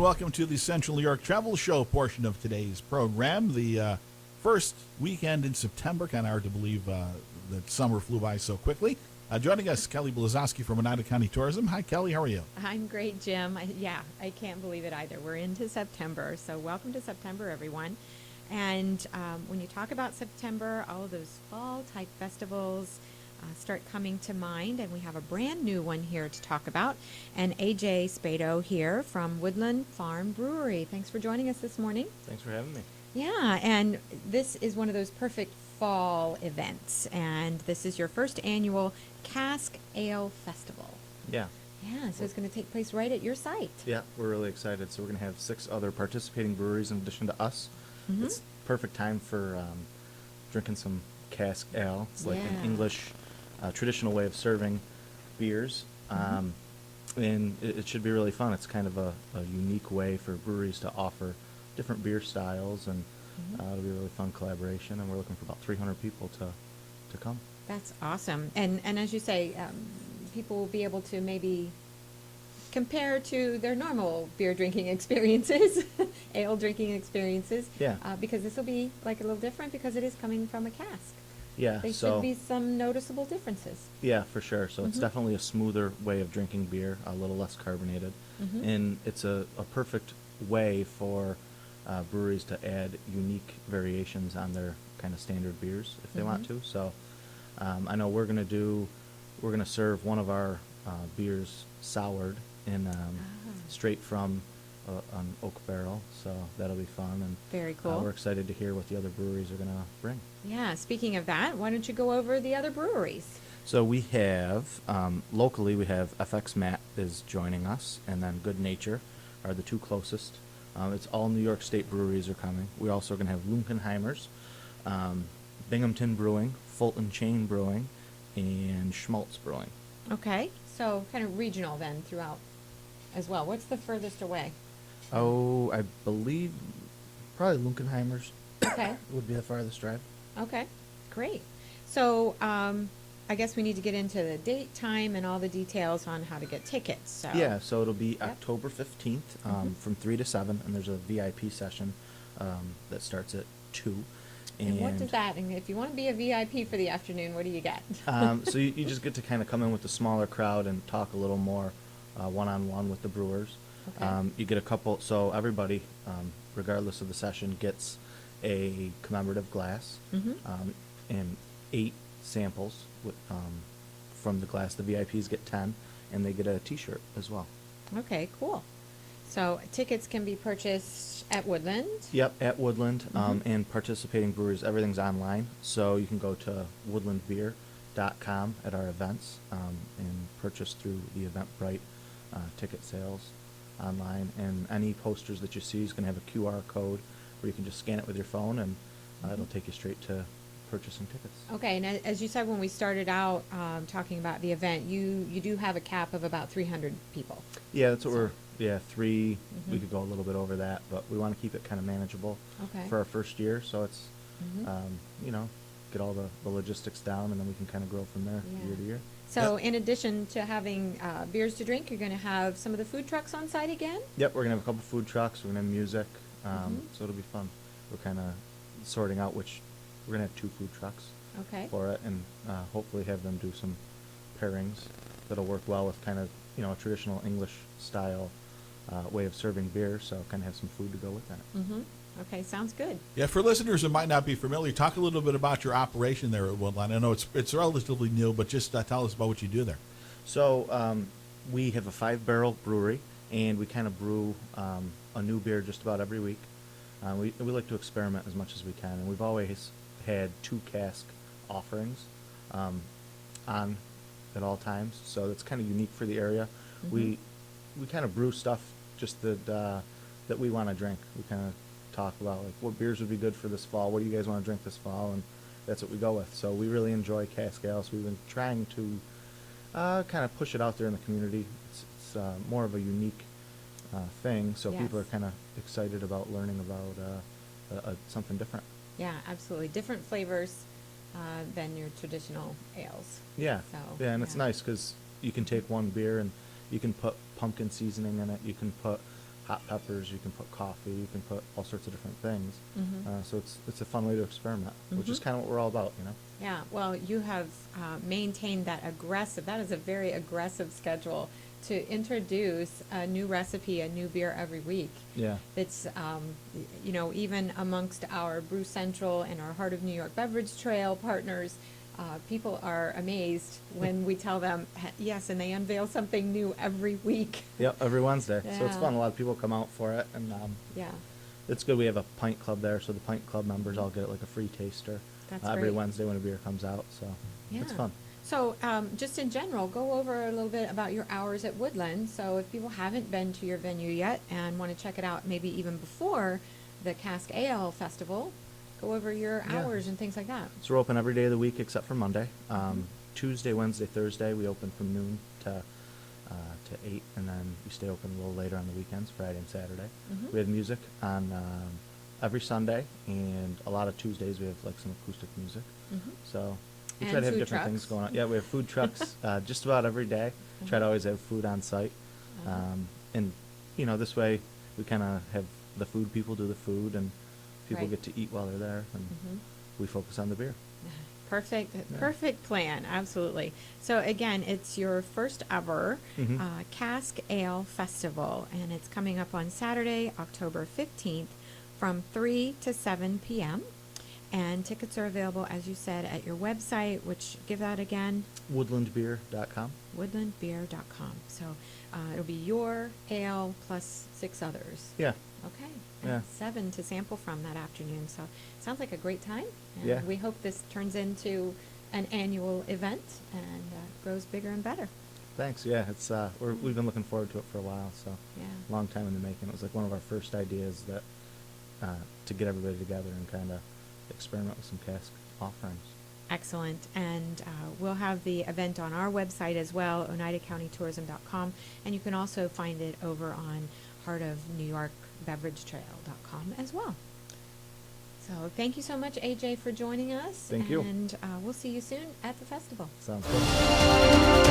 welcome to the Central New York Travel Show portion of today's program. The first weekend in September, kind of hard to believe that summer flew by so quickly. Joining us, Kelly Blazosky from Oneida County Tourism. Hi, Kelly. How are you? I'm great, Jim. I can't believe it either. We're into September, so welcome to September, everyone. And when you talk about September, all of those fall-type festivals start coming to mind, and we have a brand new one here to talk about. And AJ Spado here from Woodland Farm Brewery. Thanks for joining us this morning. Thanks for having me. Yeah, and this is one of those perfect fall events, and this is your first annual Cask Ale Festival. Yeah. Yeah, so it's going to take place right at your site. Yeah, we're really excited. So we're going to have 6 other participating breweries in addition to us. Mm-hmm. It's perfect time for drinking some cask ale. It's like an Yeah. English traditional way of serving beers. And it should be really fun. It's kind of a unique way for breweries to offer different beer styles, and it'll be a really fun collaboration, and we're looking for about 300 people to come. That's awesome. And as you say, people will be able to maybe compare to their normal beer drinking experiences, ale drinking experiences. Yeah. Because this will be like a little different because it is coming from a cask. Yeah, There so should be some noticeable differences. yeah, for sure. So it's definitely a smoother way of drinking beer, a little less carbonated, and it's a perfect way for breweries to add unique variations on their kind of standard beers if they want to. So I know we're gonna serve one of our beers soured in straight from an oak barrel, so that'll be fun, and Very cool. we're excited to hear what the other breweries are gonna bring. Yeah, speaking of that, why don't you go over the other breweries? So we have, locally, we have FX Matt is joining us, and then Good Nature are the 2 closest. It's all New York State breweries are coming. We're also going to have Lunkenheimers, Binghamton Brewing, Fulton Chain Brewing, and Schmaltz Brewing. Okay, so kind of regional then throughout as well. What's the furthest away? Oh, I believe probably Lunkenheimers Okay. would be the farthest drive. Okay, great. So I guess we need to get into the date, time, and all the details on how to get tickets. So Yeah, so it'll be Yep. October 15th from 3 to 7, and there's a VIP session that starts at 2. And what does that, and if you want to be a VIP for the afternoon, what do you get? So you just get to kind of come in with a smaller crowd and talk a little more one-on-one with the brewers. Okay. You get a couple, so everybody, regardless of the session, gets a commemorative glass and 8 samples from the glass. The VIPs get 10, and they get a T-shirt as well. Okay, cool. So tickets can be purchased at Woodland. Yep, at Woodland, and participating breweries, everything's online. So you can go to woodlandbeer.com at our events and purchase through the Eventbrite ticket sales online. And any posters that you see is going to have a QR code where you can just scan it with your phone, and it'll take you straight to purchasing tickets. Okay, and as you said when we started out talking about the event, you do have a cap of about 300 people. Yeah, that's what we're, 3, we could go a little bit over that, but we want to keep it kind of manageable Okay. for our first year, so it's, get all the logistics down, and then we can kind of grow from there Yeah. year to year. So in addition to having beers to drink, you're going to have some of the food trucks on site again? Yep, we're going to have a couple food trucks, we're going to have music, so it'll be fun. We're kind of sorting out we're going to have 2 food trucks Okay. for it, and hopefully have them do some pairings that'll work well with kind of, a traditional English style way of serving beer, so kind of have some food to go with that. Okay, sounds good. Yeah, for listeners who might not be familiar, talk a little bit about your operation there at Woodland. I know it's relatively new, but just tell us about what you do there. So we have a 5-barrel brewery, and we kind of brew a new beer just about every week. We like to experiment as much as we can, and we've always had 2 cask offerings on at all times, so that's kind of unique for the area. We kind of brew stuff just that we want to drink. We kind of talk about like what beers would be good for this fall. What do you guys want to drink this fall? And that's what we go with. So we really enjoy Cask Ales. We've been trying to kind of push it out there in the community. It's more of a unique thing, so people are Yes. kind of excited about learning about something different. Yeah, absolutely. Different flavors than your traditional ales. Yeah, So, yeah, and it's yeah. nice because you can take one beer and you can put pumpkin seasoning in it. You can put hot peppers, you can put coffee, you can put all sorts of different things. Mhm. So it's a fun way to experiment, which is Mhm. kind of what we're all about, you know. Yeah, well, you have maintained that is a very aggressive schedule to introduce a new recipe, a new beer every week. Yeah. It's, even amongst our Brew Central and our Heart of New York Beverage Trail partners, people are amazed when we tell them, yes, and they unveil something new every week. Yep, every Wednesday. So it's Yeah. fun. A lot of people come out for it, and Yeah, it's good. We have a pint club there, so the pint club members all get like a free taster That's every great. Wednesday when a beer comes out. So it's Yeah. fun. So, just in general, go over a little bit about your hours at Woodland. So if people haven't been to your venue yet and want to check it out, maybe even before the Cask Ale Festival, go over your Yeah. hours and things like that. So we're open every day of the week except for Monday. Tuesday, Wednesday, Thursday, we open from noon to 8, and then we stay open a little later on the weekends, Friday and Saturday. Mhm. We have music on every Sunday, and a lot of Tuesdays we have like some acoustic music. Mhm. So we And try to have food different things trucks. going on. Yeah, we have food trucks just about every day. Try to Mhm. always have food on site. Uh-huh. And, this way we kind of have the food people do the food, and people Right. get to eat while they're there, and Mhm. we focus on the beer. Perfect, Yeah. perfect plan, absolutely. So again, it's your first ever Mhm. Cask Ale Festival, and it's coming up on Saturday, October 15th, from 3 to 7 p.m. And tickets are available, as you said, at your website, which, give that again, Woodlandbeer.com. woodlandbeer.com. So it'll be your ale plus 6 others. Yeah. Okay. Yeah. And 7 to sample from that afternoon. So sounds like a great time. And Yeah. we hope this turns into an annual event and grows bigger and better. Thanks. Yeah, it's we've been looking forward to it for a while, so Yeah. long time in the making. It was like one of our first ideas that to get everybody together and kind of experiment with some cask offerings. Excellent. And we'll have the event on our website as well, oneidacountytourism.com. And you can also find it over on heartofnewyorkbeveragetrail.com as well. So thank you so much, AJ, for joining us. Thank you. And we'll see you soon at the festival. Sounds good.